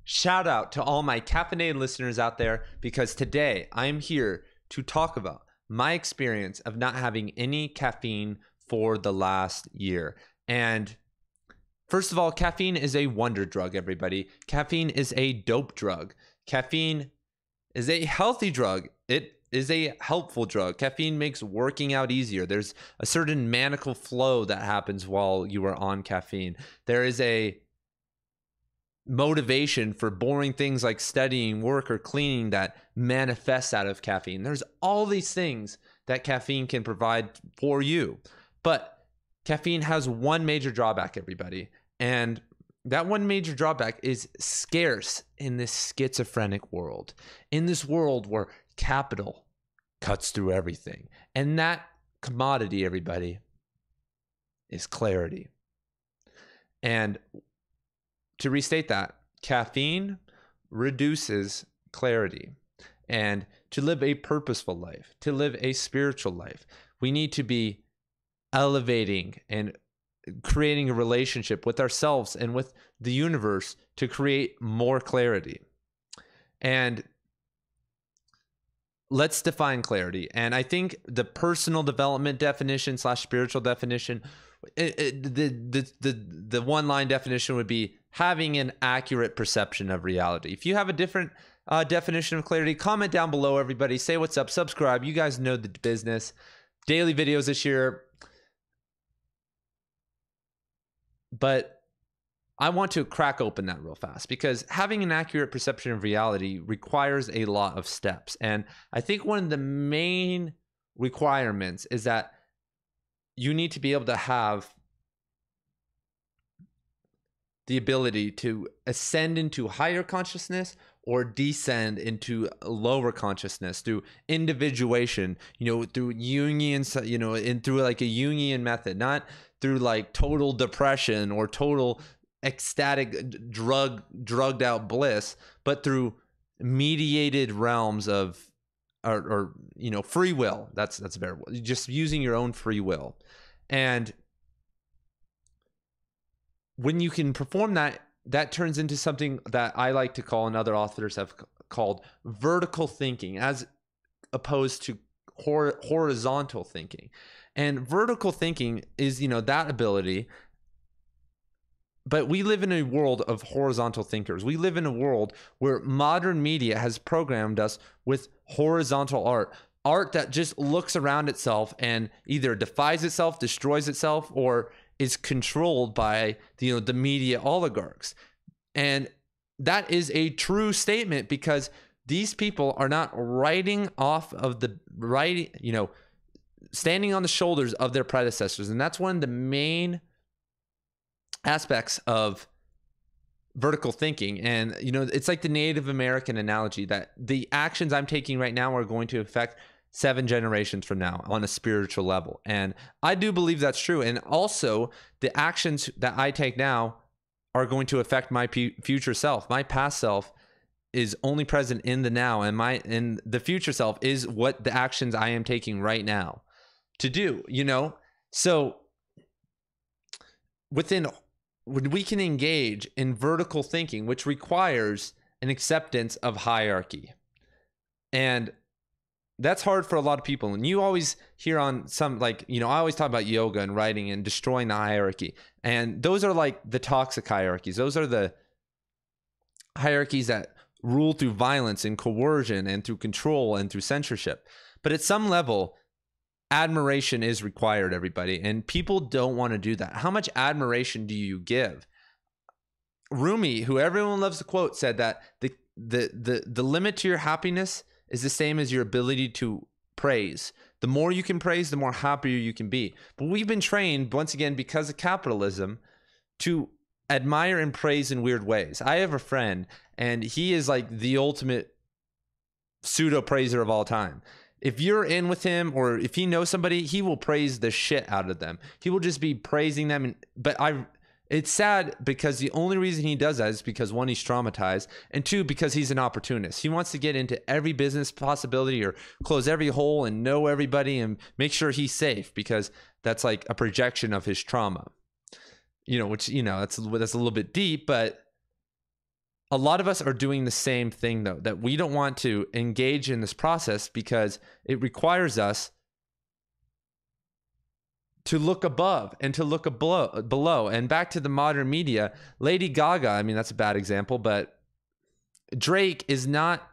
Shout out to all my caffeinated listeners out there, because today I'm here to talk about my experience of not having any caffeine for the last year. And first of all, caffeine is a wonder drug, everybody. Caffeine is a dope drug. Caffeine is a healthy drug. It is a helpful drug. Caffeine makes working out easier. There's a certain maniacal flow that happens while you are on caffeine. There is a motivation for boring things like studying, work, or cleaning that manifests out of caffeine. There's all these things that caffeine can provide for you. But caffeine has one major drawback, everybody. And that one major drawback is scarce in this schizophrenic world. In this world where capital cuts through everything. And that commodity, everybody, is clarity. And to restate that, caffeine reduces clarity. And to live a purposeful life, to live a spiritual life, we need to be elevating and creating a relationship with ourselves and with the universe to create more clarity. And let's define clarity. And I think the personal development definition / spiritual definition, the one line definition would be having an accurate perception of reality. If you have a different definition of clarity, comment down below, everybody. Say what's up, subscribe. You guys know the business. Daily videos this year. But I want to crack open that real fast, because having an accurate perception of reality requires a lot of steps. And I think one of the main requirements is that you need to be able to have the ability to ascend into higher consciousness or descend into lower consciousness through individuation, through Jungian, and through like a Jungian method, not through like total depression or total ecstatic drugged out bliss, but through mediated realms of or free will. That's a better word. Just using your own free will. And when you can perform that, that turns into something that I like to call, and other authors have called, vertical thinking, as opposed to horizontal thinking. And vertical thinking is, that ability. But we live in a world of horizontal thinkers. We live in a world where modern media has programmed us with horizontal art that just looks around itself and either defies itself, destroys itself, or is controlled by the media oligarchs. And that is a true statement, because these people are not writing off of the right, standing on the shoulders of their predecessors. And that's one of the main aspects of vertical thinking. And it's like the Native American analogy, that the actions I'm taking right now are going to affect 7 generations from now on a spiritual level. And I do believe that's true. And also, the actions that I take now are going to affect my future self. My past self is only present in the now, and the future self is what the actions I am taking right now to do, So when we can engage in vertical thinking, which requires an acceptance of hierarchy. And that's hard for a lot of people. And you always hear on some, I always talk about yoga and writing and destroying the hierarchy. And those are like the toxic hierarchies. Those are the hierarchies that rule through violence and coercion and through control and through censorship. But at some level, admiration is required, everybody. And people don't want to do that. How much admiration do you give? Rumi, who everyone loves to quote, said that the limit to your happiness is the same as your ability to praise. The more you can praise, the more happier you can be. But we've been trained, once again, because of capitalism, to admire and praise in weird ways. I have a friend, and he is like the ultimate pseudo praiser of all time. If you're in with him, or if he knows somebody, he will praise the shit out of them. He will just be praising them. But it's sad, because the only reason he does that is because, one, he's traumatized, and two, because he's an opportunist. He wants to get into every business possibility or close every hole and know everybody and make sure he's safe, because that's like a projection of his trauma. Which, that's a little bit deep, but a lot of us are doing the same thing, though, that we don't want to engage in this process because it requires us to look above and to look below. And back to the modern media, Lady Gaga, I mean, that's a bad example, but Drake is not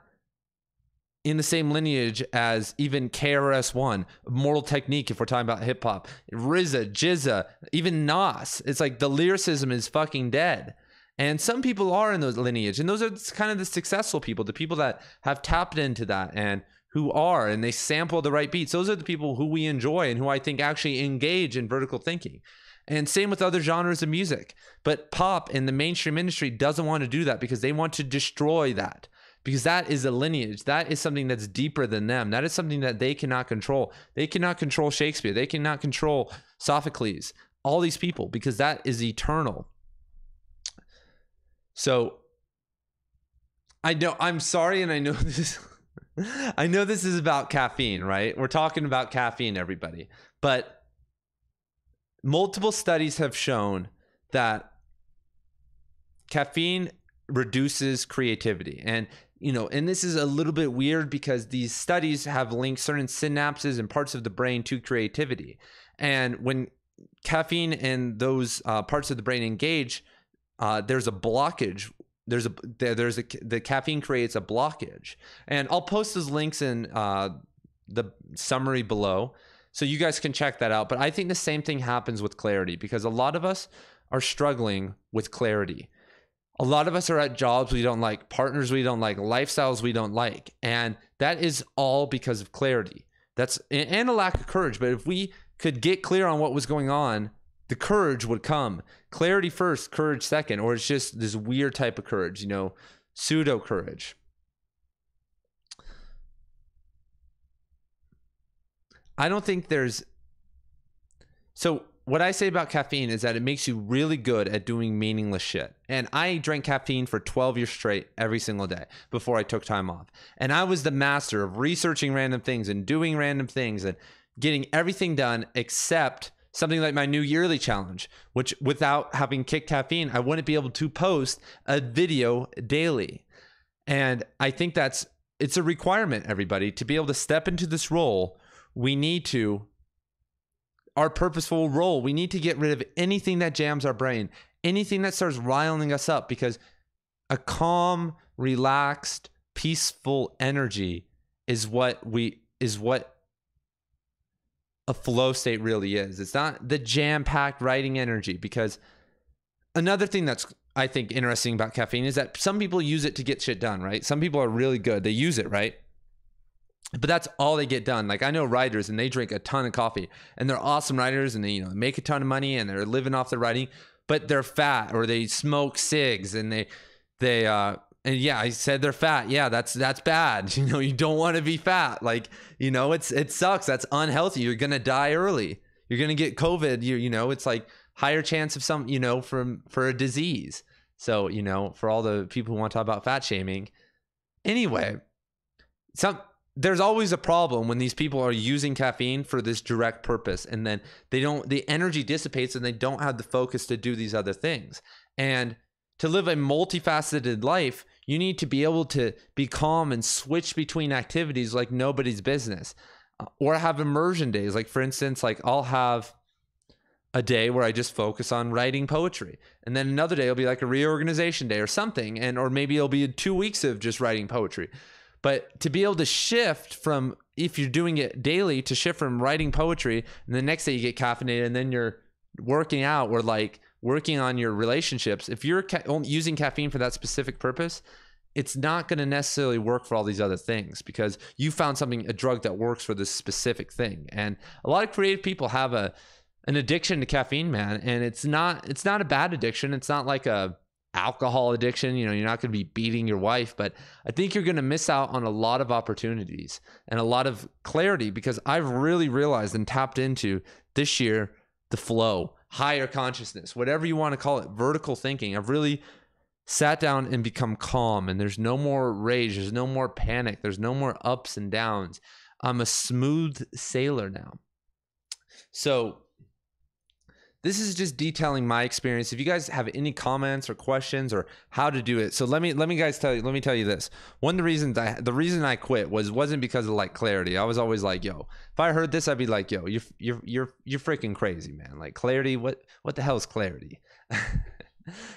in the same lineage as even KRS-One, Mortal Technique, if we're talking about hip hop, RZA, GZA, even Nas. It's like the lyricism is fucking dead. And some people are in those lineage, and those are kind of the successful people, the people that have tapped into that and who are, and they sample the right beats. Those are the people who we enjoy and who I think actually engage in vertical thinking. And same with other genres of music. But pop and the mainstream industry doesn't want to do that because they want to destroy that. Because that is a lineage. That is something that's deeper than them. That is something that they cannot control. They cannot control Shakespeare. They cannot control Sophocles. All these people, because that is eternal. So I know, I'm sorry, and I know this I know this is about caffeine, right? We're talking about caffeine, everybody. But multiple studies have shown that caffeine reduces creativity. And and this is a little bit weird because these studies have linked certain synapses and parts of the brain to creativity. And when caffeine and those parts of the brain engage, there's a blockage. The caffeine creates a blockage. And I'll post those links in the summary below so you guys can check that out. But I think the same thing happens with clarity because a lot of us are struggling with clarity. A lot of us are at jobs we don't like, partners we don't like, lifestyles we don't like. And that is all because of clarity. And a lack of courage. But if we could get clear on what was going on, the courage would come. Clarity first, courage second. Or it's just this weird type of courage, pseudo courage. I don't think so what I say about caffeine is that it makes you really good at doing meaningless shit. And I drank caffeine for 12 years straight every single day before I took time off. And I was the master of researching random things and doing random things and getting everything done except something like my new yearly challenge, which without having kicked caffeine, I wouldn't be able to post a video daily. And I think it's a requirement, everybody, to be able to step into this role. Our purposeful role, we need to get rid of anything that jams our brain, anything that starts riling us up, because a calm, relaxed, peaceful energy is what a flow state really is. It's not the jam-packed writing energy, because another thing that's, I think, interesting about caffeine is that some people use it to get shit done, right? Some people are really good. They use it, right? But that's all they get done. Like, I know writers and they drink a ton of coffee and they're awesome writers and they make a ton of money and they're living off their writing, but they're fat, or they smoke cigs and and yeah, I said they're fat. Yeah, that's bad. You don't want to be fat. Like, it sucks. That's unhealthy. You're going to die early. You're going to get COVID. It's like higher chance of for a disease. So, for all the people who want to talk about fat shaming. Anyway, there's always a problem when these people are using caffeine for this direct purpose, and then the energy dissipates and they don't have the focus to do these other things. And to live a multifaceted life, you need to be able to be calm and switch between activities like nobody's business, or have immersion days. Like, for instance, like I'll have a day where I just focus on writing poetry, and then another day will be like a reorganization day or something, or maybe it'll be 2 weeks of just writing poetry. But to be able to shift from, if you're doing it daily, to shift from writing poetry and the next day you get caffeinated and then you're working out or like working on your relationships, if you're using caffeine for that specific purpose, it's not going to necessarily work for all these other things, because you found a drug that works for this specific thing. And a lot of creative people have an addiction to caffeine, man. And it's not a bad addiction. It's not like a alcohol addiction. You're not going to be beating your wife, but I think you're going to miss out on a lot of opportunities and a lot of clarity, because I've really realized and tapped into this year the flow, higher consciousness, whatever you want to call it, vertical thinking. I've really sat down and become calm, and there's no more rage, there's no more panic, there's no more ups and downs. I'm a smooth sailor now. So this is just detailing my experience. If you guys have any comments or questions or how to do it, so let me tell you this. One of the reason I quit wasn't because of like clarity. I was always like, yo, if I heard this, I'd be like, yo, you're freaking crazy, man. Like clarity, what the hell is clarity?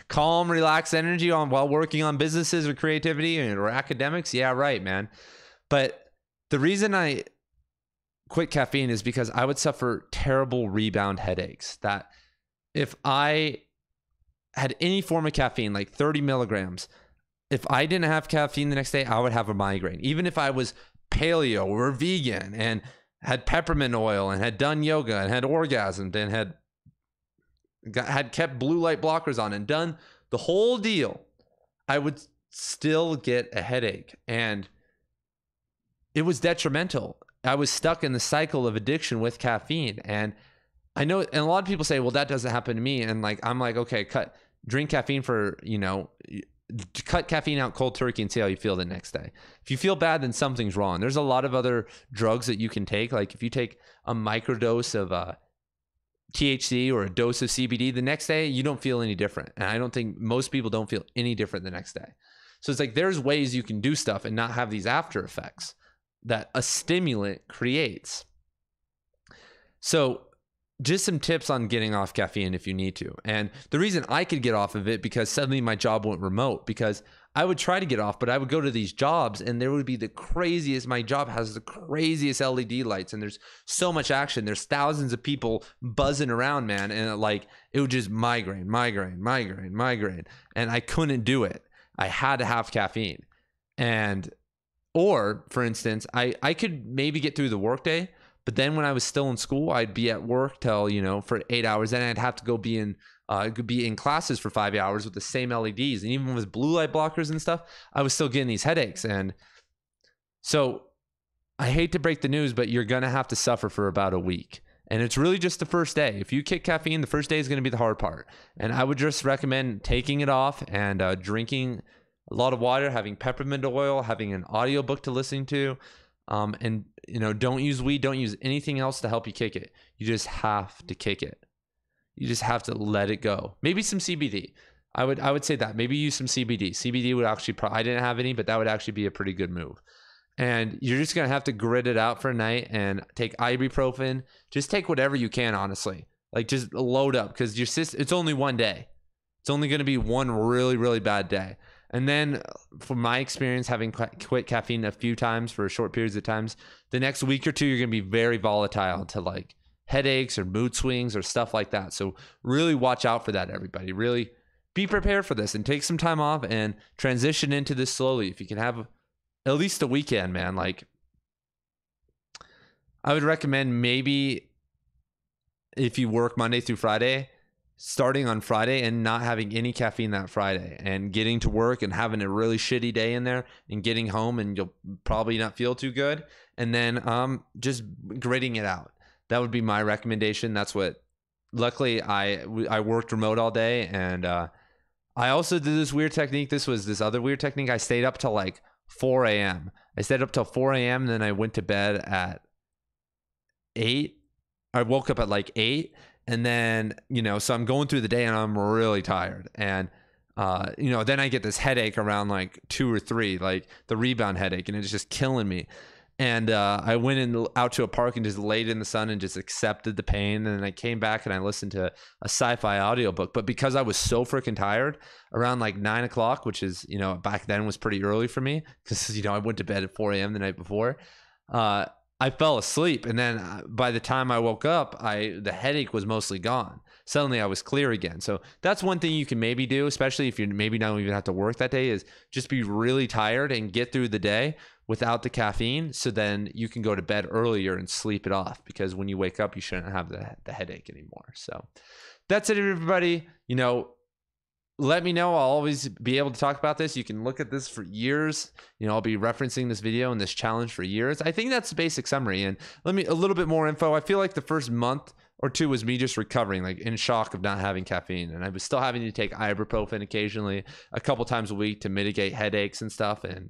Calm, relaxed energy while working on businesses or creativity or academics. Yeah, right, man. But the reason I quit caffeine is because I would suffer terrible rebound headaches that if I had any form of caffeine, like 30 milligrams, if I didn't have caffeine the next day, I would have a migraine. Even if I was paleo or vegan and had peppermint oil and had done yoga and had orgasmed and had kept blue light blockers on and done the whole deal, I would still get a headache. And it was detrimental. I was stuck in the cycle of addiction with caffeine. And I know, and a lot of people say, well, that doesn't happen to me. And like, I'm like, okay, drink caffeine for, cut caffeine out cold turkey and see how you feel the next day. If you feel bad, then something's wrong. There's a lot of other drugs that you can take. Like if you take a microdose of THC or a dose of CBD, the next day you don't feel any different. And I don't think most people don't feel any different the next day. So it's like there's ways you can do stuff and not have these after effects that a stimulant creates. So just some tips on getting off caffeine if you need to. And the reason I could get off of it because suddenly my job went remote, because I would try to get off, but I would go to these jobs and there would be the craziest, my job has the craziest LED lights and there's so much action. There's thousands of people buzzing around, man. And it would just migraine. And I couldn't do it. I had to have caffeine. Or for instance, I could maybe get through the workday, but then when I was still in school, I'd be at work till, for 8 hours. Then I'd have to go be in classes for 5 hours with the same LEDs. And even with blue light blockers and stuff, I was still getting these headaches. And so I hate to break the news, but you're going to have to suffer for about a week. And it's really just the first day. If you kick caffeine, the first day is going to be the hard part. And I would just recommend taking it off and drinking a lot of water, having peppermint oil, having an audiobook to listen to. And don't use weed, don't use anything else to help you kick it. You just have to kick it. You just have to let it go. Maybe some CBD. I would say that. Maybe use some CBD. CBD would actually, I didn't have any, but that would actually be a pretty good move. And you're just going to have to grit it out for a night and take ibuprofen. Just take whatever you can, honestly. Like just load up because it's only one day. It's only going to be one really, really bad day. And then from my experience, having quit caffeine a few times for short periods of times, the next week or two, you're going to be very volatile to like headaches or mood swings or stuff like that. So really watch out for that, everybody. Really be prepared for this and take some time off and transition into this slowly. If you can have at least a weekend, man, like I would recommend maybe if you work Monday through Friday, starting on Friday and not having any caffeine that Friday and getting to work and having a really shitty day in there and getting home and you'll probably not feel too good. And then just gritting it out. That would be my recommendation. That's what, luckily I worked remote all day. And I also did this weird technique. This was this other weird technique. I stayed up till like 4 a.m. I stayed up till 4 a.m. And then I went to bed at 8. I woke up at like 8. And then, so I'm going through the day and I'm really tired. And, then I get this headache around like 2 or 3, like the rebound headache, and it's just killing me. And I went out to a park and just laid in the sun and just accepted the pain. And then I came back and I listened to a sci-fi audiobook. But because I was so freaking tired, around like 9 o'clock, which is, back then was pretty early for me because, I went to bed at 4 a.m. the night before. I fell asleep, and then by the time I woke up, the headache was mostly gone. Suddenly I was clear again. So that's one thing you can maybe do, especially if you maybe don't even have to work that day, is just be really tired and get through the day without the caffeine. So then you can go to bed earlier and sleep it off, because when you wake up, you shouldn't have the headache anymore. So that's it, everybody. Let me know. I'll always be able to talk about this. You can look at this for years. I'll be referencing this video and this challenge for years. I think that's the basic summary. And a little bit more info. I feel like the first month or two was me just recovering, like in shock of not having caffeine. And I was still having to take ibuprofen occasionally, a couple times a week to mitigate headaches and stuff. And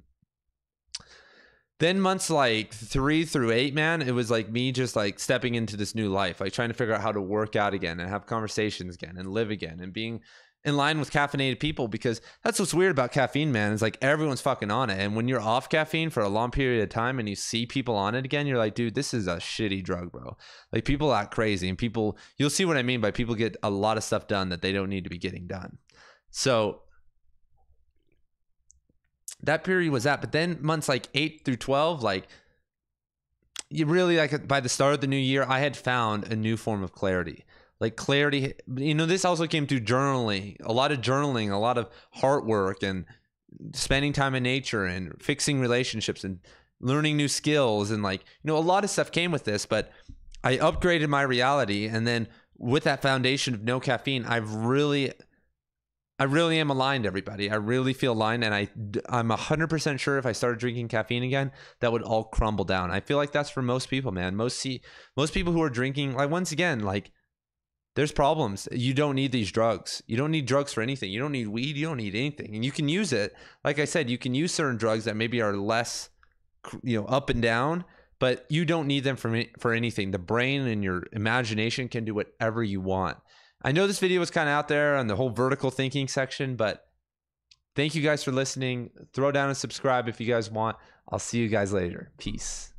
Then months like 3 through 8, man, it was like me just like stepping into this new life, like trying to figure out how to work out again and have conversations again and live again and being in line with caffeinated people, because that's what's weird about caffeine, man. Is like everyone's fucking on it. And when you're off caffeine for a long period of time and you see people on it again, you're like, dude, this is a shitty drug, bro. Like people act crazy, and people, you'll see what I mean by people get a lot of stuff done that they don't need to be getting done. So that period was that. But then months like 8 through 12, like you really, like by the start of the new year, I had found a new form of clarity. Like clarity, you know, this also came through journaling, a lot of heart work, and spending time in nature and fixing relationships and learning new skills. And like, you know, a lot of stuff came with this, but I upgraded my reality. And then with that foundation of no caffeine, I really am aligned, everybody. I really feel aligned, and I'm 100% sure if I started drinking caffeine again, that would all crumble down. I feel like that's for most people, man. Most people who are drinking, like, once again, like, there's problems. You don't need these drugs. You don't need drugs for anything. You don't need weed. You don't need anything. And you can use it. Like I said, you can use certain drugs that maybe are less, you know, up and down, but you don't need them for anything. The brain and your imagination can do whatever you want. I know this video was kind of out there on the whole vertical thinking section, but thank you guys for listening. Throw down and subscribe if you guys want. I'll see you guys later. Peace.